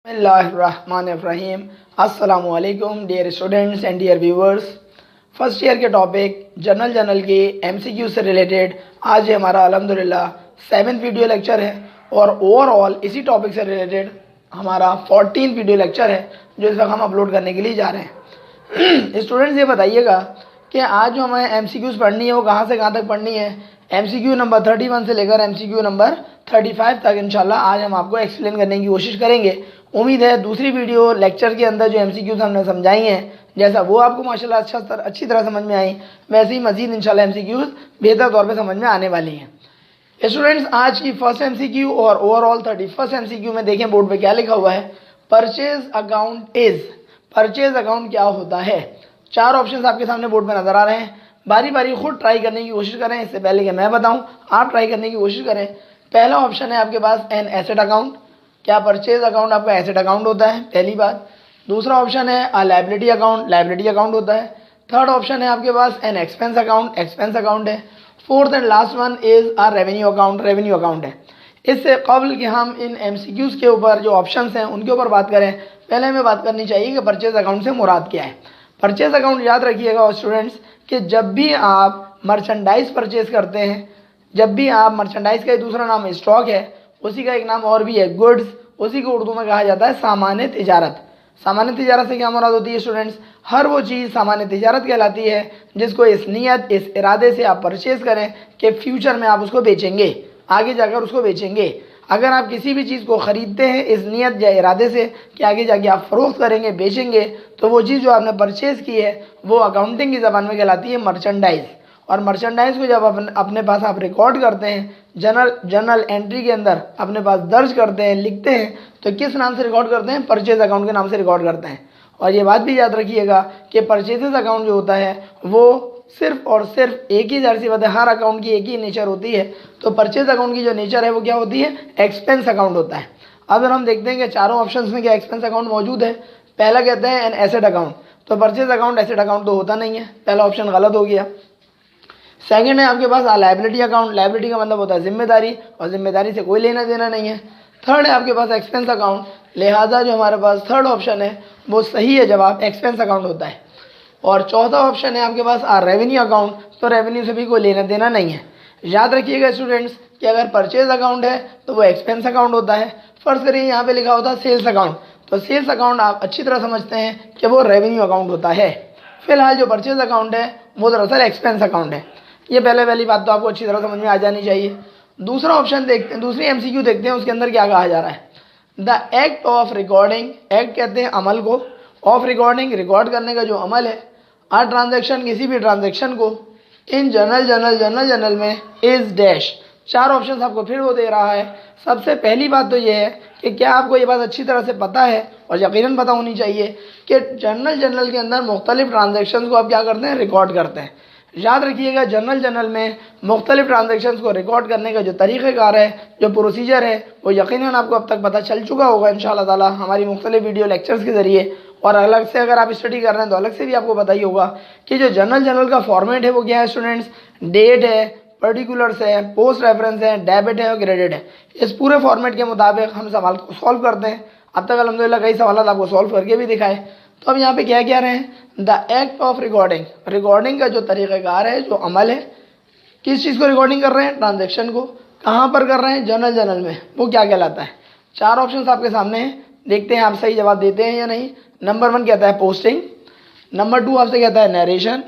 बिस्मिल्लाहिर्रहमानिर्रहीम। अस्सलामुअलैकुम dear students and dear viewers. First year के टॉपिक जनरल के एमसीक्यू से रिलेटेड आज ये हमारा अल्हम्दुलिल्लाह 7th वीडियो लेक्चर है और ओवरऑल इसी टॉपिक से रिलेटेड हमारा 14th वीडियो लेक्चर है जो इस वक्त हम अपलोड करने के लिए जा रहे हैं। स्टूडेंट्स ये बताइएगा कि आज जो हमें एमसीक्यूज़ पढ़नी है वो कहाँ से कहाँ तक पढ़नी है। एमसीक्यू नंबर 31 से लेकर एमसीक्यू नंबर 35 तक इंशाल्लाह आज हम आपको एक्सप्लेन करने की कोशिश करेंगे। उम्मीद है दूसरी वीडियो लेक्चर के अंदर जो एमसीक्यूज़ हमने समझाई हैं जैसा वो आपको माशाल्लाह अच्छी तरह समझ में आई, वैसे ही मज़ीद इंशाल्लाह एमसीक्यूज़ बेहतर तौर पे समझ में आने वाली हैं। स्टूडेंट्स आज की फर्स्ट एमसीक्यू और ओवरऑल 31st एमसीक्यू में देखें बोर्ड पे क्या लिखा हुआ है। Purchase account is, purchase account क्या होता है। 4 ऑप्शन आपके सामने बोर्ड पर नज़र आ रहे हैं। बारी बारी खुद ट्राई करने की कोशिश करें, इससे पहले कि मैं बताऊं आप ट्राई करने की कोशिश करें। पहला ऑप्शन है आपके पास एन एसेट अकाउंट। क्या परचेज अकाउंट आपका एसेट अकाउंट होता है? पहली बात। दूसरा ऑप्शन है a liability account, liability account होता है। थर्ड ऑप्शन है आपके पास an expense account, expense account है। Fourth and last one is a revenue account, revenue account है। इससे कबल कि हम इन एमसीक्यूज़ के ऊपर जो ऑप्शंस हैं उनके ऊपर बात करें, पहले हमें बात करनी चाहिए कि परचेज अकाउंट से मुराद क्या है। परचेज अकाउंट याद रखिएगा स्टूडेंट्स कि जब भी आप मर्चेंडाइज परचेज करते हैं, जब भी आप मर्चेंडाइज का दूसरा नाम स्टॉक है, उसी का एक नाम और भी है गुड्स, उसी को उर्दू में कहा जाता है सामान्य तिजारत। सामान्य तिजारत से क्या मुराद होती है स्टूडेंट्स? हर वो चीज़ सामान्य तिजारत कहलाती है जिसको इस नीयत, इस इरादे से आप परचेज करें कि फ्यूचर में आप उसको बेचेंगे, आगे जाकर उसको बेचेंगे। अगर आप किसी भी चीज़ को ख़रीदते हैं इस नीयत या इरादे से कि आगे जाके आप फ़रोख्त करेंगे, बेचेंगे, तो वो चीज़ जो आपने परचेज़ की है वो अकाउंटिंग की ज़बान में कहलाती है मर्चेंडाइज़। और मर्चेंडाइज़ को जब अपने पास आप रिकॉर्ड करते हैं, जर्नल एंट्री के अंदर अपने पास दर्ज करते हैं, लिखते हैं, तो किस नाम से रिकॉर्ड करते हैं? परचेज अकाउंट के नाम से रिकॉर्ड करते हैं। और ये बात भी याद रखिएगा कि परचेजेस अकाउंट जो होता है वो सिर्फ और सिर्फ एक ही ज़ाहिर सी बात है, हर अकाउंट की एक ही नेचर होती है। तो परचेज अकाउंट की जो नेचर है वो क्या होती है? एक्सपेंस अकाउंट होता है। अब अगर हम देखते हैं कि चारों ऑप्शंस में क्या एक्सपेंस अकाउंट मौजूद है। पहला कहते हैं एन एसेट अकाउंट, तो परचेज अकाउंट एसेट अकाउंट तो होता नहीं है, पहला ऑप्शन गलत हो गया। सेकंड है आपके पास लायबिलिटी अकाउंट, लायबिलिटी का मतलब होता है जिम्मेदारी, और जिम्मेदारी से कोई लेना देना नहीं है। थर्ड है आपके पास एक्सपेंस अकाउंट, लिहाजा जो हमारे पास थर्ड ऑप्शन है वो सही है, जवाब एक्सपेंस अकाउंट होता है। और चौथा ऑप्शन है आपके पास रेवेन्यू अकाउंट, तो रेवेन्यू से भी कोई लेना देना नहीं है। याद रखिएगा स्टूडेंट्स कि अगर परचेज अकाउंट है तो वो एक्सपेंस अकाउंट होता है। फ़र्ज़ करिए यहाँ पे लिखा होता है सेल्स अकाउंट, तो सेल्स अकाउंट आप अच्छी तरह समझते हैं कि वो रेवेन्यू अकाउंट होता है। फिलहाल जो परचेज अकाउंट है वो दरअसल एक्सपेंस अकाउंट है। ये पहली बात तो आपको अच्छी तरह समझ में आ जानी चाहिए। दूसरा ऑप्शन देखते हैं, दूसरी एमसीक्यू देखते हैं, उसके अंदर क्या कहा जा रहा है। The act of recording, act कहते हैं अमल को, ऑफ रिकॉर्डिंग रिकॉर्ड करने का जो अमल है, आ ट्रांजैक्शन किसी भी ट्रांजैक्शन को, इन जनरल में इज़ डैश। 4 ऑप्शन आपको फिर वो दे रहा है। सबसे पहली बात तो ये है कि क्या आपको ये बात अच्छी तरह से पता है और यकीनन पता होनी चाहिए कि जनरल के अंदर मुख्तलिफ ट्रांजैक्शन को आप क्या करते हैं? रिकॉर्ड करते हैं। याद रखिएगा जनरल में मुख्तलिफ ट्रांजैक्शंस को रिकॉर्ड करने का जो तरीक़ेकार है, जो प्रोसीजर है, वो यकीनन आपको अब तक पता चल चुका होगा इंशाअल्लाह ताला हमारी मुख्तलिफ वीडियो लेक्चर्स के ज़रिए। और अलग से अगर आप स्टडी कर रहे हैं तो अलग से भी आपको पता ही होगा कि जो जनरल का फॉर्मेट है वो क्या है स्टूडेंट्स? डेट है, पर्टिकुलर्स है, पोस्ट रेफरेंस है, डेबिट है और क्रेडिट है। इस पूरे फॉर्मेट के मुताबिक हम सवाल को सॉल्व करते हैं। अब तक अल्हम्दुलिल्लाह कई सवाल आपको सॉल्व करके भी दिखाए। तो अब यहाँ पे क्या कह रहे हैं? The act of recording, recording का जो तरीक़ाकार है, जो अमल है, किस चीज़ को रिकॉर्डिंग कर रहे हैं? ट्रांजैक्शन को। कहाँ पर कर रहे हैं? जनरल में। वो क्या कहलाता है? 4 ऑप्शन आपके सामने हैं, देखते हैं आप सही जवाब देते हैं या नहीं। नंबर 1 कहता है पोस्टिंग, नंबर 2 आपसे कहता है नरेशन,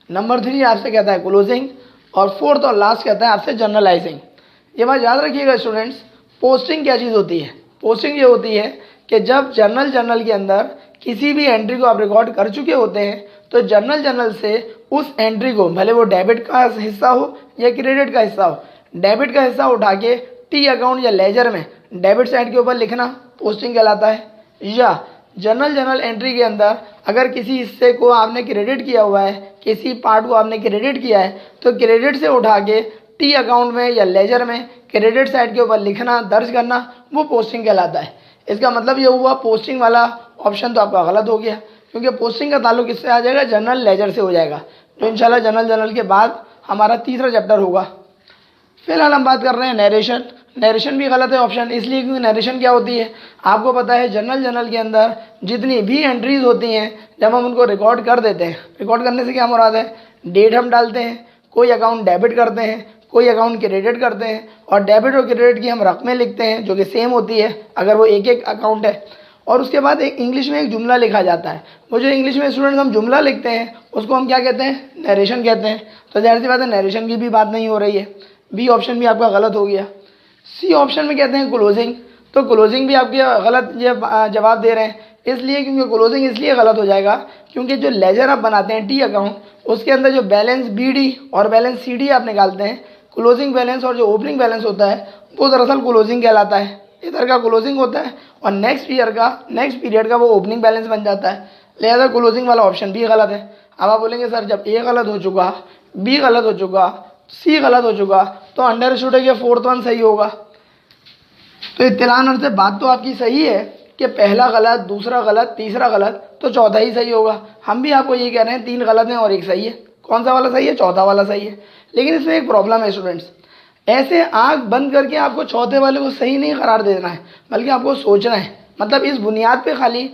नंबर 3 आपसे कहता है क्लोजिंग, और फोर्थ और लास्ट कहता है आपसे जर्नलाइजिंग। ये बात याद रखिएगा स्टूडेंट्स, पोस्टिंग क्या चीज़ होती है? पोस्टिंग ये होती है कि जब जनरल के अंदर किसी भी एंट्री को आप रिकॉर्ड कर चुके होते हैं तो जनरल से उस एंट्री को, भले वो डेबिट का हिस्सा हो या क्रेडिट का हिस्सा हो, डेबिट का हिस्सा उठा के टी अकाउंट या लेजर में डेबिट साइड के ऊपर लिखना पोस्टिंग कहलाता है। या जनरल एंट्री के अंदर अगर किसी हिस्से को आपने क्रेडिट किया हुआ है, किसी पार्ट को आपने क्रेडिट किया है, तो क्रेडिट से उठा के टी अकाउंट में या लेजर में क्रेडिट साइड के ऊपर लिखना, दर्ज करना, वो पोस्टिंग कहलाता है। इसका मतलब ये हुआ पोस्टिंग वाला ऑप्शन तो आपका गलत हो गया, क्योंकि पोस्टिंग का ताल्लुक किससे आ जाएगा? जनरल लेजर से हो जाएगा, जो इंशाल्लाह जनरल के बाद हमारा तीसरा चैप्टर होगा। फिलहाल हम बात कर रहे हैं नरेशन। नरेशन भी गलत है ऑप्शन, इसलिए क्योंकि नरेशन क्या होती है आपको पता है, जनरल के अंदर जितनी भी एंट्रीज होती हैं जब हम उनको रिकॉर्ड कर देते हैं, रिकॉर्ड करने से क्या मुराद है, डेट हम डालते हैं, कोई अकाउंट डेबिट करते हैं, कोई अकाउंट क्रेडिट करते हैं, और डेबिट और क्रेडिट की हम रकमें लिखते हैं जो कि सेम होती है अगर वो एक एक अकाउंट है, और उसके बाद एक इंग्लिश में एक जुमला लिखा जाता है। वो जो इंग्लिश में स्टूडेंट्स हम जुमला लिखते हैं उसको हम क्या कहते हैं, नरेशन कहते हैं। तो जाहिर सी बात है नरेशन की भी बात नहीं हो रही है, बी ऑप्शन भी आपका गलत हो गया। सी ऑप्शन में कहते हैं क्लोजिंग, तो क्लोजिंग भी आपके गलत जवाब दे रहे हैं, इसलिए क्योंकि क्लोजिंग इसलिए गलत हो जाएगा क्योंकि जो लेजर आप बनाते हैं टी अकाउंट उसके अंदर जो बैलेंस बी डी और बैलेंस सी डी आप निकालते हैं, क्लोजिंग बैलेंस और जो ओपनिंग बैलेंस होता है वो दरअसल क्लोजिंग कहलाता है। इधर का क्लोजिंग होता है और नेक्स्ट पीरियड का वो ओपनिंग बैलेंस बन जाता है, लिहाजा क्लोजिंग वाला ऑप्शन भी गलत है। अब आप बोलेंगे सर जब ए गलत हो चुका, बी गलत हो चुका, सी गलत हो चुका, तो अंडरस्टूड है कि फोर्थ वन सही होगा। तो इत्तलान अर्थ से बात तो आपकी सही है कि पहला गलत, दूसरा गलत, तीसरा गलत, तो चौथा ही सही होगा। हम भी आपको ये कह रहे हैं 3 गलत हैं और 1 सही है। कौन सा वाला सही है, चौथा वाला सही है। लेकिन इसमें एक प्रॉब्लम है स्टूडेंट्स, ऐसे आँख बंद करके आपको चौथे वाले को सही नहीं करार देना है, बल्कि आपको सोचना है। मतलब इस बुनियाद पे खाली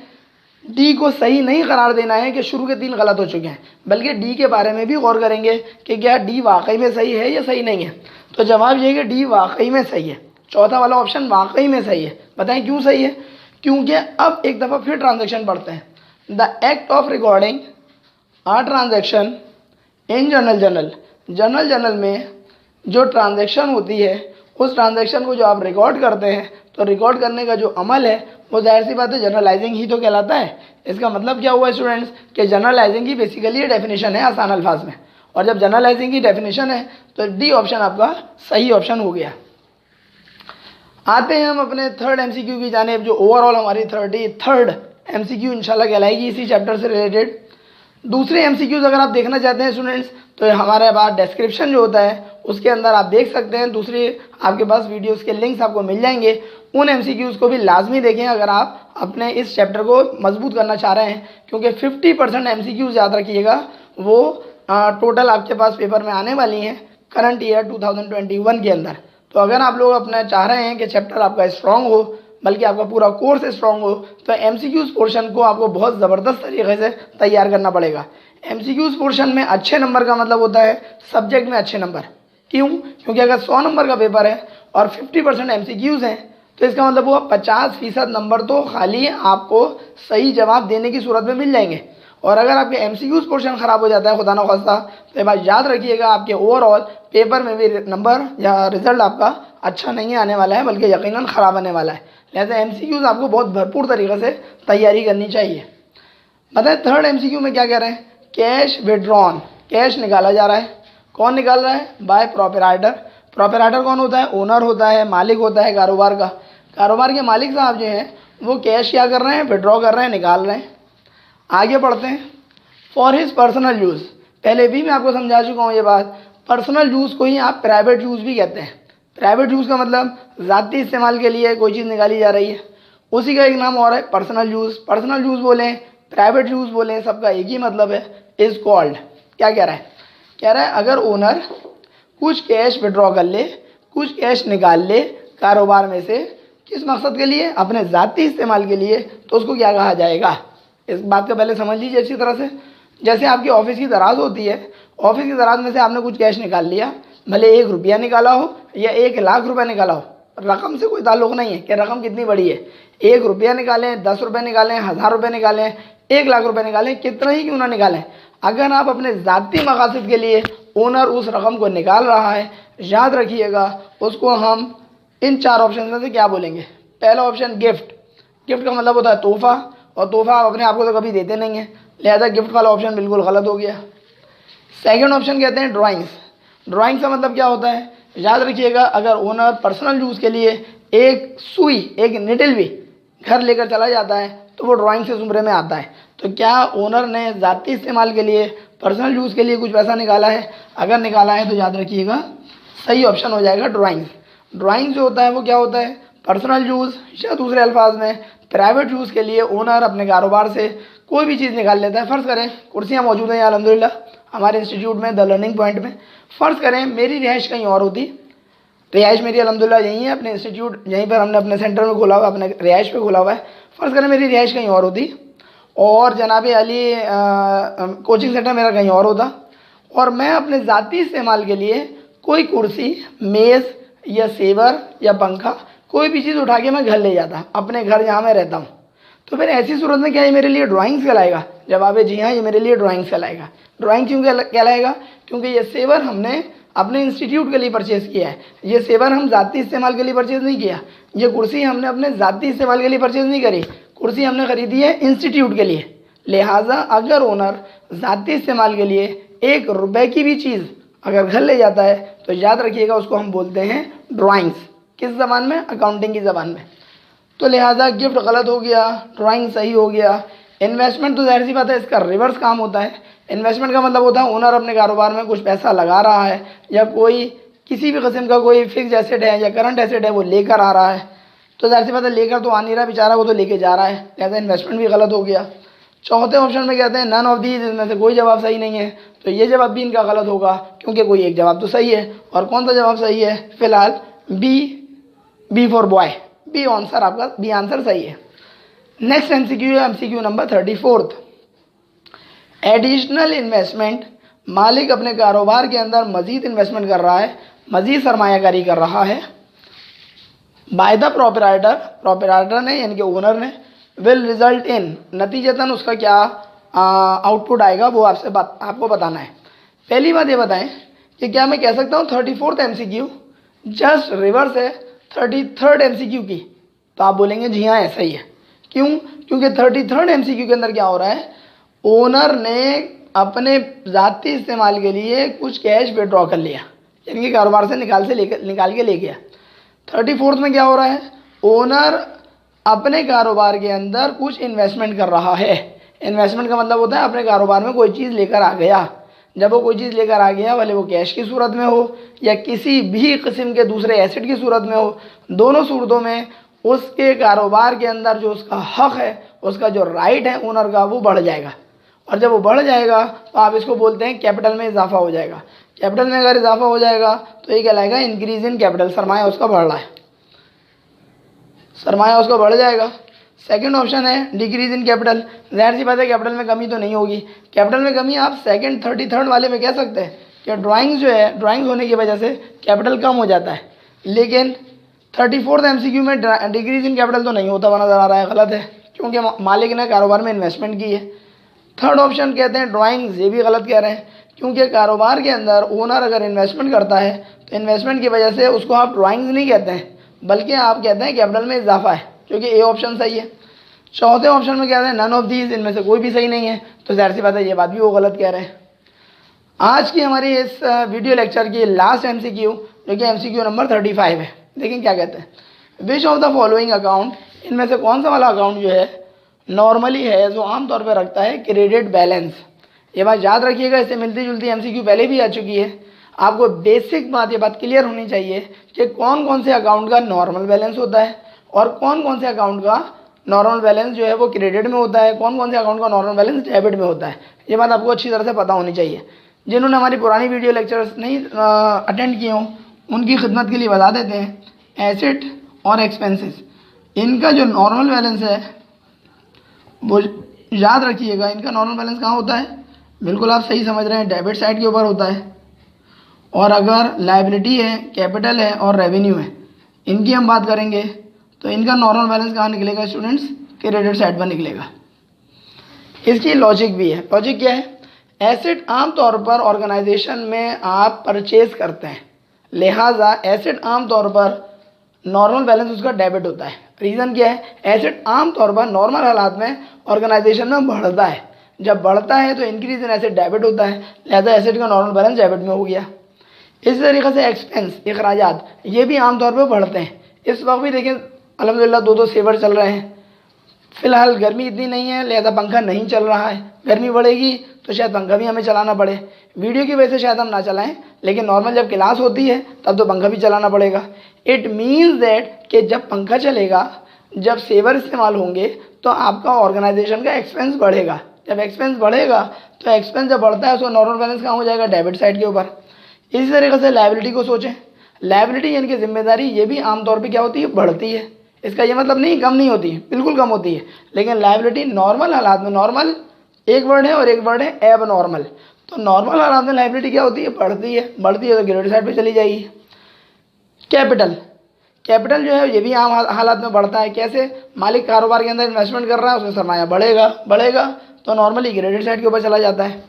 डी को सही नहीं करार देना है कि शुरू के 3 गलत हो चुके हैं, बल्कि डी के बारे में भी गौर करेंगे कि क्या डी वाकई में सही है या सही नहीं है। तो जवाब ये है कि डी वाकई में सही है, चौथा वाला ऑप्शन वाकई में सही है। बताएं क्यों सही है, क्योंकि अब एक दफ़ा फिर ट्रांजैक्शन पढ़ते हैं। The act of recording a transaction in journal में जो ट्रांजैक्शन होती है उस ट्रांजैक्शन को जो आप रिकॉर्ड करते हैं, तो रिकॉर्ड करने का जो अमल है वो जाहिर सी बात है जनरलाइजिंग ही तो कहलाता है। इसका मतलब क्या हुआ स्टूडेंट्स कि जनरलाइजिंग की बेसिकली ये डेफिनेशन है आसान अल्फाज में, और जब जनरलाइजिंग की डेफिनेशन है तो डी ऑप्शन आपका सही ऑप्शन हो गया। आते हैं हम अपने थर्ड एमसीक्यू की जानिब, जो ओवरऑल हमारी थर्ड एमसीक्यू इंशाल्लाह कहलाएगी इसी चैप्टर से रिलेटेड। दूसरे एमसीक्यूज अगर आप देखना चाहते हैं स्टूडेंट्स, तो हमारे पास डिस्क्रिप्शन जो होता है उसके अंदर आप देख सकते हैं, दूसरी आपके पास वीडियोस के लिंक्स आपको मिल जाएंगे। उन एमसीक्यूज को भी लाजमी देखें अगर आप अपने इस चैप्टर को मजबूत करना चाह रहे हैं, क्योंकि 50% एमसीक्यूज याद रखिएगा वो टोटल आपके पास पेपर में आने वाली हैं करंट ईयर 2021 के अंदर। तो अगर आप लोग अपना चाह रहे हैं कि चैप्टर आपका स्ट्रॉन्ग हो, बल्कि आपका पूरा कोर्स स्ट्रॉन्ग हो, तो एमसीक्यूज पोर्शन को आपको बहुत ज़बरदस्त तरीके से तैयार करना पड़ेगा। एमसीक्यूज पोर्शन में अच्छे नंबर का मतलब होता है सब्जेक्ट में अच्छे नंबर। क्यों, क्योंकि अगर 100 नंबर का पेपर है और 50% एमसीक्यूज हैं, तो इसका मतलब हुआ 50% नंबर तो खाली आपको सही जवाब देने की सूरत में मिल जाएंगे। और अगर आपके एमसीक्यूज पोर्शन ख़राब हो जाता है खुदा न खास्ता, तो ये बात याद रखिएगा आपके ओवरऑल पेपर में भी नंबर या रिजल्ट आपका अच्छा नहीं आने वाला है, बल्कि यकीनन ख़राब आने वाला है। लिहाजा एमसीक्यूज आपको बहुत भरपूर तरीके से तैयारी करनी चाहिए। बताएं थर्ड एमसीक्यू में क्या कह रहे हैं, कैश विड्रॉन, कैश निकाला जा रहा है। कौन निकाल रहा है, बाय प्रोपराइटर। प्रोपराइटर कौन होता है, ओनर होता है, मालिक होता है कारोबार का। कारोबार के मालिक साहब जो हैं वो कैश क्या कर रहे हैं, विड्रॉ कर रहे हैं, निकाल रहे हैं। आगे पढ़ते हैं, फॉर हिज पर्सनल यूज़। पहले भी मैं आपको समझा चुका हूँ ये बात, पर्सनल यूज़ को ही आप प्राइवेट यूज़ भी कहते हैं। प्राइवेट यूज़ का मतलब ज़ाती इस्तेमाल के लिए कोई चीज़ निकाली जा रही है, उसी का एक नाम और है पर्सनल यूज़। पर्सनल यूज़ बोलें, प्राइवेट यूज़ बोलें, सबका एक ही मतलब है, इज़ कॉल्ड। क्या कह रहा है, कह रहा है अगर ओनर कुछ कैश विड्रॉ कर ले, कुछ कैश निकाल ले कारोबार में से, किस मकसद के लिए, अपने ज़ाती इस्तेमाल के लिए, तो उसको क्या कहा जाएगा। इस बात को पहले समझ लीजिए अच्छी तरह से। जैसे आपकी ऑफिस की दराज होती है, ऑफिस की दराज में से आपने कुछ कैश निकाल लिया, भले 1 रुपया निकाला हो या 1 लाख रुपया निकाला हो, रकम से कोई ताल्लुक़ नहीं है कि रकम कितनी बड़ी है। 1 रुपया निकालें, 10 रुपये निकालें, 1000 रुपये निकालें, 1 लाख रुपये निकालें, कितना ही क्यों ना निकालें, अगर आप अपने ज़ाती मकासद के लिए ओनर उस रकम को निकाल रहा है, याद रखिएगा उसको हम इन 4 ऑप्शन में से क्या बोलेंगे। पहला ऑप्शन गिफ्ट। गिफ्ट का मतलब होता है तोहफ़ा, और तोहफ़ा आप अपने आप को तो कभी देते नहीं हैं, लिहाजा गिफ्ट वाला ऑप्शन बिल्कुल गलत हो गया। सेकंड ऑप्शन कहते हैं ड्राइंग्स। ड्राइंग्स का मतलब क्या होता है, याद रखिएगा अगर ओनर पर्सनल यूज़ के लिए एक सुई, एक निडल भी घर लेकर चला जाता है तो वो ड्राइंग से ज़ुमरे में आता है। तो क्या ओनर ने ज़ाती इस्तेमाल के लिए, पर्सनल यूज़ के लिए कुछ पैसा निकाला है, अगर निकाला है तो याद रखिएगा सही ऑप्शन हो जाएगा ड्राइंग्स। ड्राइंग जो होता है वो क्या होता है, पर्सनल यूज़ या दूसरे अल्फाज में प्राइवेट यूज़ के लिए ओनर अपने कारोबार से कोई भी चीज़ निकाल लेता है। फ़र्ज़ करें कुर्सियाँ मौजूद हैं अल्हम्दुलिल्लाह हमारे इंस्टीट्यूट में, द लर्निंग पॉइंट में। फ़र्ज़ करें मेरी रिहाइश कहीं और होती, रिहाइश मेरी अल्हम्दुलिल्लाह यहीं है, अपने इंस्टीट्यूट यहीं पर हमने अपने सेंटर में खोला हुआ है, अपने रिहाइश पे खोला हुआ है। फ़र्ज़ करें मेरी रिहाइश कहीं और होती और जनाब अली कोचिंग सेंटर मेरा कहीं और होता, और मैं अपने ज़ाती इस्तेमाल के लिए कोई कुर्सी, मेज़ या सेवर या पंखा, कोई भी चीज़ उठा के मैं घर ले जाता अपने घर जहाँ मैं रहता हूँ। तो फिर ऐसी सूरत में क्या ये मेरे लिए ड्राइंग्स कहलाएगा? जवाब है जी हाँ, ये मेरे लिए ड्राइंग्स कहलाएगा। ड्राइंग क्यों कहलाएगा? क्योंकि ये सेवर हमने अपने इंस्टीट्यूट के लिए परचेज़ किया है। ये सेवर हम ज़ाती इस्तेमाल के लिए परचेज़ नहीं किया। ये कुर्सी हमने अपने ज़ाती इस्तेमाल के लिए परचेज़ नहीं करी। कुर्सी हमने ख़रीदी है इंस्टीट्यूट के लिए। लिहाजा अगर ओनर ज़ाती इस्तेमाल के लिए 1 रुपए की भी चीज़ अगर घर ले जाता है तो याद रखिएगा उसको हम बोलते हैं ड्राइंग्स। किस ज़बान में? अकाउंटिंग की ज़बान में। तो लिहाजा गिफ्ट गलत हो गया, ड्राइंग सही हो गया। इन्वेस्टमेंट तो ज़ाहिर सी बात है इसका रिवर्स काम होता है। इन्वेस्टमेंट का मतलब होता है ओनर अपने कारोबार में कुछ पैसा लगा रहा है या कोई किसी भी किस्म का कोई फिक्स एसेट है या करंट एसेट है वो लेकर आ रहा है। तो ज़ाहिर सी बात है लेकर तो आ नहीं रहा बेचारा, वो तो लेके जा रहा है, लिहाजा इन्वेस्टमेंट भी गलत हो गया। चौथे ऑप्शन में कहते हैं नन ऑफ दीज, इनमें से कोई जवाब सही नहीं है। तो ये जवाब भी इनका गलत होगा क्योंकि कोई एक जवाब तो सही है। और कौन सा जवाब सही है? फिलहाल b for boy, b answer आपका, बी आंसर सही है। नेक्स्ट एमसीक्यू है एमसीक्यू नंबर 34। एडिशनल इन्वेस्टमेंट, मालिक अपने कारोबार के अंदर मज़ीद इन्वेस्टमेंट कर रहा है, मज़ीद सरमायाकारी कर रहा है। बाय द प्रोपराइटर, प्रोपराइटर ने यानी कि ओनर ने, विल रिजल्ट इन, नतीजतन उसका क्या आउटपुट आएगा वो आपको बताना है। पहली बात ये बताएं कि क्या मैं कह सकता हूँ 34th एमसीक्यू जस्ट रिवर्स है 33rd एमसीक्यू की? तो आप बोलेंगे जी हाँ ऐसा ही है। क्यों? क्योंकि 33rd एमसीक्यू के अंदर क्या हो रहा है, ओनर ने अपने ज़ाती इस्तेमाल के लिए कुछ कैश विड्रॉ कर लिया, यानी कि कारोबार से निकाल के ले गया। 34th में क्या हो रहा है, ओनर अपने कारोबार के अंदर कुछ इन्वेस्टमेंट कर रहा है। इन्वेस्टमेंट का मतलब होता है अपने कारोबार में कोई चीज़ लेकर आ गया। जब वो कोई चीज़ लेकर आ गया, भले वो कैश की सूरत में हो या किसी भी किस्म के दूसरे एसेट की सूरत में हो, दोनों सूरतों में उसके कारोबार के अंदर जो उसका हक है, उसका जो राइट है ओनर का, वो बढ़ जाएगा। और जब वो बढ़ जाएगा तो आप इसको बोलते हैं कैपिटल में इजाफा हो जाएगा। कैपिटल में अगर इजाफा हो जाएगा तो ये कहलाएगा इंक्रीज इन कैपिटल, सरमाया उसका बढ़ रहा है, सरमाया उसका बढ़ जाएगा। सेकंड ऑप्शन है डिक्रीज इन कैपिटल, ज़ाहिर सी बात है कैपिटल में कमी तो नहीं होगी। कैपिटल में कमी आप सेकंड 33rd वाले में कह सकते हैं कि ड्राइंग्स जो है, ड्राइंग्स होने की वजह से कैपिटल कम हो जाता है, लेकिन 34th एमसीक्यू में डिक्रीज इन कैपिटल तो नहीं होता हुआ नज़र आ रहा है, गलत है क्योंकि मालिक ने कारोबार में इन्वेस्टमेंट की है। थर्ड ऑप्शन कहते हैं ड्राइंग्स, ये भी गलत कह रहे हैं क्योंकि कारोबार के अंदर ओनर अगर इन्वेस्टमेंट करता है तो इन्वेस्टमेंट की वजह से उसको आप ड्राइंग्स नहीं कहते हैं बल्कि आप कहते हैं कैपिटल में इजाफा है, क्योंकि ए ऑप्शन सही है। चौथे ऑप्शन में कहते हैं नन ऑफ दीज, इनमें से कोई भी सही नहीं है, तो ज़ाहिर सी बात है ये बात भी वो गलत कह रहे हैं। आज की हमारी इस वीडियो लेक्चर की लास्ट एमसीक्यू जो कि एमसीक्यू नंबर 35 है, देखें क्या कहते हैं। Which of the following account, इनमें से कौन सा वाला अकाउंट जो है नॉर्मली है, जो आमतौर पर रखता है क्रेडिट बैलेंस। ये बात याद रखिएगा, इससे मिलती जुलती एमसीक्यू पहले भी आ चुकी है। आपको बेसिक बात, ये बात क्लियर होनी चाहिए कि कौन कौन से अकाउंट का नॉर्मल बैलेंस होता है और कौन कौन से अकाउंट का नॉर्मल बैलेंस जो है वो क्रेडिट में होता है, कौन कौन से अकाउंट का नॉर्मल बैलेंस डेबिट में होता है। ये बात आपको अच्छी तरह से पता होनी चाहिए। जिन्होंने हमारी पुरानी वीडियो लेक्चर्स नहीं अटेंड किए हों उनकी खिदमत के लिए बता देते हैं। एसेट और एक्सपेंसेस, इनका जो नॉर्मल बैलेंस है वो याद रखिएगा, इनका नॉर्मल बैलेंस कहाँ होता है, बिल्कुल आप सही समझ रहे हैं, डेबिट साइड के ऊपर होता है। और अगर लायबिलिटी है, कैपिटल है और रेवेन्यू है, इनकी हम बात करेंगे तो इनका नॉर्मल बैलेंस कहाँ निकलेगा स्टूडेंट्स, क्रेडिट साइड पर निकलेगा। इसकी लॉजिक भी है। लॉजिक क्या है, एसेट आमतौर पर ऑर्गेनाइजेशन में आप परचेज करते हैं, लिहाजा एसेट आमतौर पर नॉर्मल बैलेंस उसका डेबिट होता है। रीज़न क्या है, एसेट आमतौर पर नॉर्मल हालात में ऑर्गेनाइजेशन में बढ़ता है, जब बढ़ता है तो इंक्रीज इन एसेट डेबिट होता है, लिहाजा एसेट का नॉर्मल बैलेंस डेबिट में हो गया। इसी तरीके से एक्सपेंस, अखराजात, ये भी आमतौर पर बढ़ते हैं। इस वक्त भी देखें अल्हम्दुलिल्लाह 2-2 सेवर चल रहे हैं। फ़िलहाल गर्मी इतनी नहीं है, लिहाजा पंखा नहीं चल रहा है। गर्मी बढ़ेगी तो शायद पंखा भी हमें चलाना पड़े। वीडियो की वजह से शायद हम ना चलाएं, लेकिन नॉर्मल जब क्लास होती है तब तो पंखा भी चलाना पड़ेगा। इट मीन्स दैट कि जब पंखा चलेगा, जब सेवर इस्तेमाल होंगे तो आपका ऑर्गेनाइजेशन का एक्सपेंस बढ़ेगा। जब एक्सपेंस बढ़ेगा तो एक्सपेंस जब बढ़ता है तो नॉर्मल बैलेंस कहाँ हो जाएगा, डेबिट साइड के ऊपर। इसी तरीके से लायबिलिटी को सोचें, लायबिलिटी यानी कि जिम्मेदारी ये भी आमतौर पे क्या होती है, बढ़ती है। इसका ये मतलब नहीं कम नहीं होती है, बिल्कुल कम होती है, लेकिन लायबिलिटी नॉर्मल हालात में, नॉर्मल एक वर्ड है और एक वर्ड है एब नॉर्मल, तो नॉर्मल हालात में लायबिलिटी क्या होती है, बढ़ती है। बढ़ती है तो क्रेडिट साइड पे चली जाएगी। कैपिटल, कैपिटल जो है ये भी आम हालात में बढ़ता है। कैसे, मालिक कारोबार के अंदर इन्वेस्टमेंट कर रहा है, उसका सरमाया बढ़ेगा बढ़ेगा तो नॉर्मली क्रेडिट साइड के ऊपर चला जाता है।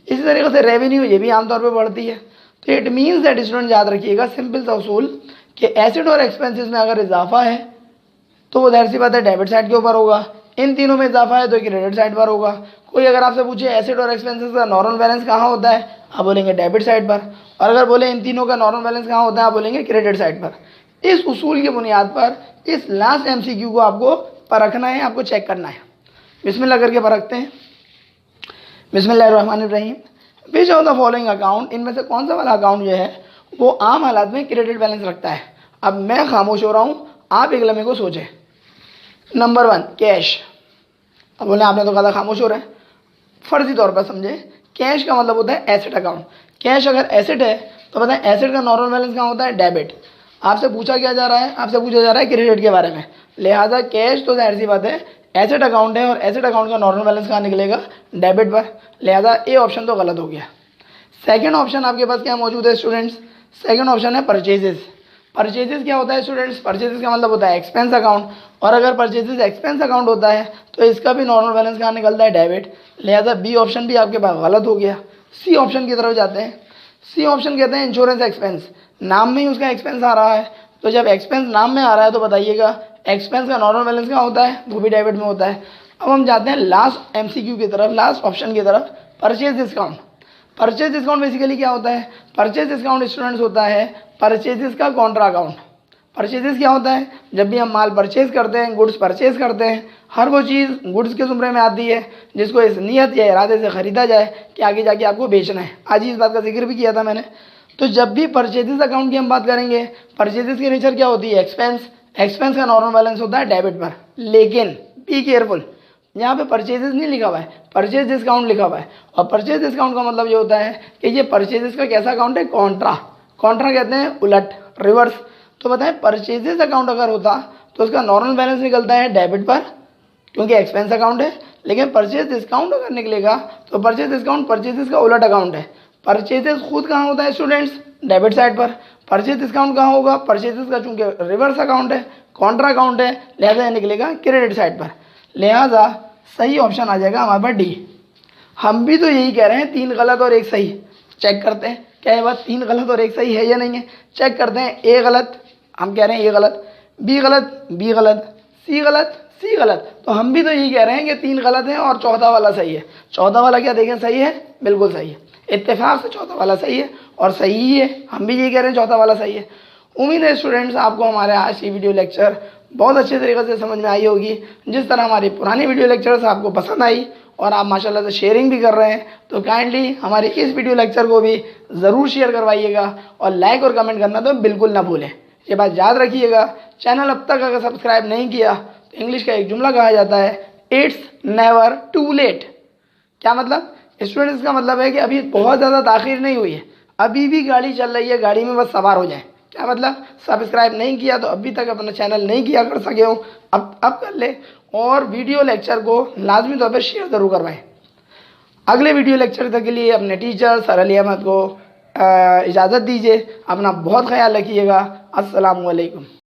इसी तरीके से रेवेन्यू ये भी आमतौर पर बढ़ती है। तो इट मीन्स दैट स्टूडेंट याद रखिएगा सिंपल सा उसूल कि एसेट और एक्सपेंसेस में अगर इजाफा है तो वो जाहिर सी बात है डेबिट साइड के ऊपर होगा। इन तीनों में इजाफा है तो क्रेडिट साइड पर होगा। कोई अगर आपसे पूछे एसेट और एक्सपेंसेस का नॉर्मल बैलेंस कहाँ होता है, आप बोलेंगे डेबिट साइड पर। और अगर बोले इन तीनों का नॉर्मल बैलेंस कहाँ होता है, आप बोलेंगे क्रेडिट साइड पर। इस उसूल की बुनियाद पर इस लास्ट एमसीक्यू को आपको परखना है, आपको चेक करना है। बिस्मिल्लाह करके परखते हैं। बिस्मिल्लाहिर्रहमानिर्रहीम। Which of the following account, इनमें से कौन सा वाला अकाउंट जो है वो आम हालात में क्रेडिट बैलेंस रखता है। अब मैं खामोश हो रहा हूँ, आप एक लम्हे को सोचें। Number 1 cash. अब बोले आपने तो कहा था खामोश हो रहे हैं, फर्जी तौर पर समझे। कैश का मतलब होता है एसेट अकाउंट। कैश अगर एसेट है तो बताएं एसेट का नॉर्मल बैलेंस कहाँ होता है, डेबिट। आपसे पूछा क्या जा रहा है, आपसे पूछा जा रहा है क्रेडिट के बारे में, लिहाजा कैश तो जाहिर सी बात है एसेट अकाउंट है और एसेट अकाउंट का नॉर्मल बैलेंस कहाँ निकलेगा, डेबिट पर। लिहाजा ए ऑप्शन तो गलत हो गया। सेकंड ऑप्शन आपके पास क्या मौजूद है स्टूडेंट्स, सेकंड ऑप्शन है परचेजेस। परचेजेस क्या होता है स्टूडेंट्स, परचेजेस का मतलब होता है एक्सपेंस अकाउंट, और अगर परचेजेस एक्सपेंस अकाउंट होता है तो इसका भी नॉर्मल बैलेंस कहाँ निकलता है, डेबिट। लिहाजा बी ऑप्शन भी आपके पास गलत हो गया। सी ऑप्शन की तरफ जाते हैं। सी ऑप्शन कहते हैं इंश्योरेंस एक्सपेंस, नाम में ही उसका एक्सपेंस आ रहा है, तो जब एक्सपेंस नाम में आ रहा है तो बताइएगा एक्सपेंस का नॉर्मल बैलेंस क्या होता है, वो भी डेबिट में होता है। अब हम जाते हैं लास्ट एमसीक्यू की तरफ, लास्ट ऑप्शन की तरफ, purchase discount. Purchase discount basically क्या होता है, परचेज डिस्काउंट स्टूडेंट्स होता है परचेजेस का कॉन्ट्रा अकाउंट। परचेजेस क्या होता है, जब भी हम माल परचेज करते हैं, गुड्स परचेज करते हैं, हर वो चीज़ गुड्स के जुमरे में आती है जिसको इस नियत या इरादे से ख़रीदा जाए कि आगे जाके आपको बेचना है। आज ही इस बात का जिक्र भी किया था मैंने। तो जब भी परचेजेस अकाउंट की हम बात करेंगे, परचेजेस की नेचर क्या होती है, एक्सपेंस। एक्सपेंस का नॉर्मल बैलेंस होता है डेबिट पर। लेकिन बी केयरफुल, यहाँ पे परचेजेस नहीं लिखा हुआ है, परचेज डिस्काउंट लिखा हुआ है। और परचेज डिस्काउंट का मतलब ये होता है कि ये परचेजेस का कैसा अकाउंट है, कॉन्ट्रा। कॉन्ट्रा कहते हैं उलट, रिवर्स। तो बताएं परचेजेस अकाउंट अगर होता तो उसका नॉर्मल बैलेंस निकलता है डेबिट पर क्योंकि एक्सपेंस अकाउंट है। लेकिन परचेज डिस्काउंट अगर निकलेगा तो परचेज डिस्काउंट परचेजेस का उलट अकाउंट है। परचेजेस खुद कहाँ होता है स्टूडेंट्स, डेबिट साइड पर। परचेज डिस्काउंट कहाँ होगा, परचेजेस का चूंकि रिवर्स अकाउंट है, कॉन्ट्रा अकाउंट है, लिहाजा ये निकलेगा क्रेडिट साइड पर। लिहाजा सही ऑप्शन आ जाएगा हमारे पास डी। हम भी तो यही कह रहे हैं, 3 गलत और 1 सही। चेक करते हैं क्या ये बात 3 गलत और 1 सही है या नहीं है। चेक करते हैं। ए गलत, हम कह रहे हैं ए गलत, बी गलत, बी गलत, सी गलत, सी गलत। तो हम भी तो यही कह रहे हैं कि 3 गलत हैं और चौथा वाला सही है। चौथा वाला क्या देखें सही है, बिल्कुल सही है, इत्तेफाक से चौथा वाला सही है और सही ही है। हम भी यही कह रहे हैं चौथा वाला सही है। उम्मीद है स्टूडेंट्स आपको हमारे आज की वीडियो लेक्चर बहुत अच्छे तरीके से समझ में आई होगी। जिस तरह हमारी पुरानी वीडियो लेक्चर्स आपको पसंद आई और आप माशाल्लाह से शेयरिंग भी कर रहे हैं, तो काइंडली हमारे इस वीडियो लेक्चर को भी ज़रूर शेयर करवाइएगा और लाइक और कमेंट करना तो बिल्कुल ना भूलें। ये बात याद रखिएगा। चैनल अब तक अगर सब्सक्राइब नहीं किया तो इंग्लिश का एक जुमला कहा जाता है, इट्स नेवर टू लेट। क्या मतलब स्टूडेंट्स, का मतलब है कि अभी बहुत ज़्यादा ताख़ीर नहीं हुई है, अभी भी गाड़ी चल रही है, गाड़ी में बस सवार हो जाएं। क्या मतलब, सब्सक्राइब नहीं किया तो अभी तक अपना चैनल नहीं किया कर सके हो, अब कर ले। और वीडियो लेक्चर को लाजमी तौर पर शेयर ज़रूर करवाएं। अगले वीडियो लेक्चर तक के लिए अपने टीचर सर अली अहमद को इजाज़त दीजिए। अपना बहुत ख्याल रखिएगा। अस्सलामु अलैकुम।